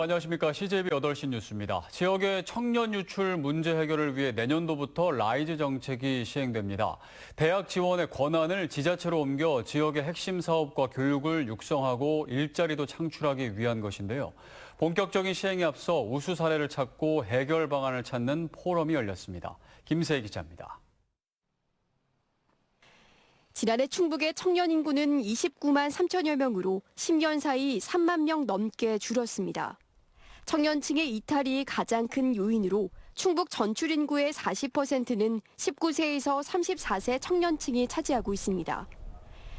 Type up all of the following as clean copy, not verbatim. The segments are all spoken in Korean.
안녕하십니까. CJB 8시 뉴스입니다. 지역의 청년 유출 문제 해결을 위해 내년도부터 라이즈 정책이 시행됩니다. 대학 지원의 권한을 지자체로 옮겨 지역의 핵심 사업과 교육을 육성하고 일자리도 창출하기 위한 것인데요. 본격적인 시행에 앞서 우수 사례를 찾고 해결 방안을 찾는 포럼이 열렸습니다. 김세희 기자입니다. 지난해 충북의 청년 인구는 29만 3천여 명으로 10년 사이 3만 명 넘게 줄었습니다. 청년층의 이탈이 가장 큰 요인으로 충북 전출 인구의 40%는 19세에서 34세 청년층이 차지하고 있습니다.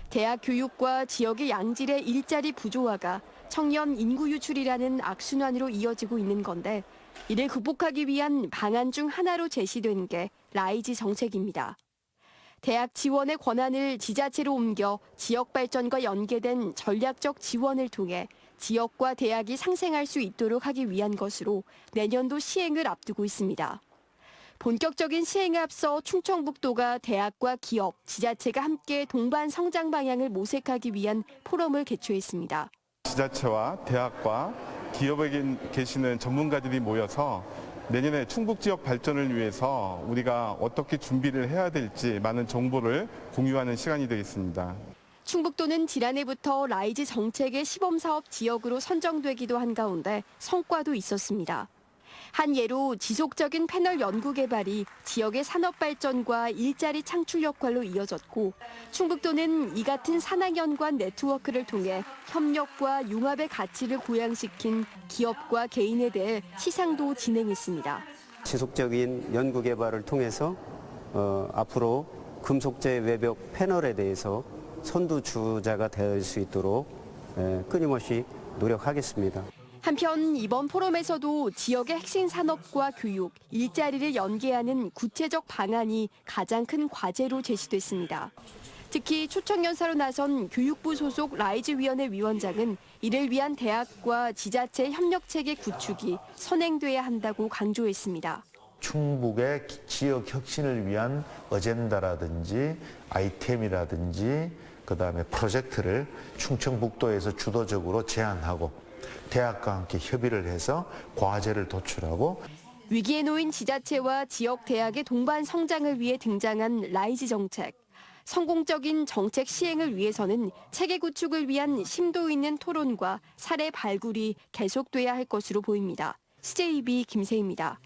대학 교육과 지역의 양질의 일자리 부조화가 청년 인구 유출이라는 악순환으로 이어지고 있는 건데 이를 극복하기 위한 방안 중 하나로 제시된 게 라이즈 정책입니다. 대학 지원의 권한을 지자체로 옮겨 지역 발전과 연계된 전략적 지원을 통해 지역과 대학이 상생할 수 있도록 하기 위한 것으로 내년도 시행을 앞두고 있습니다. 본격적인 시행에 앞서 충청북도가 대학과 기업, 지자체가 함께 동반 성장 방향을 모색하기 위한 포럼을 개최했습니다. 지자체와 대학과 기업에 계시는 전문가들이 모여서 내년에 충북 지역 발전을 위해서 우리가 어떻게 준비를 해야 될지 많은 정보를 공유하는 시간이 되겠습니다. 충북도는 지난해부터 라이즈 정책의 시범사업 지역으로 선정되기도 한 가운데 성과도 있었습니다. 한 예로 지속적인 패널 연구 개발이 지역의 산업 발전과 일자리 창출 역할로 이어졌고 충북도는 이 같은 산학연관 네트워크를 통해 협력과 융합의 가치를 고양시킨 기업과 개인에 대해 시상도 진행했습니다. 지속적인 연구 개발을 통해서 앞으로 금속재 외벽 패널에 대해서 선두주자가 될 수 있도록 끊임없이 노력하겠습니다. 한편 이번 포럼에서도 지역의 핵심 산업과 교육, 일자리를 연계하는 구체적 방안이 가장 큰 과제로 제시됐습니다. 특히 초청연사로 나선 교육부 소속 라이즈위원회 위원장은 이를 위한 대학과 지자체 협력체계 구축이 선행돼야 한다고 강조했습니다. 충북의 지역 혁신을 위한 어젠다라든지 아이템이라든지 그다음에 프로젝트를 충청북도에서 주도적으로 제안하고 대학과 함께 협의를 해서 과제를 도출하고 위기에 놓인 지자체와 지역 대학의 동반 성장을 위해 등장한 라이즈 정책. 성공적인 정책 시행을 위해서는 체계 구축을 위한 심도 있는 토론과 사례 발굴이 계속돼야 할 것으로 보입니다. CJB 김세희입니다.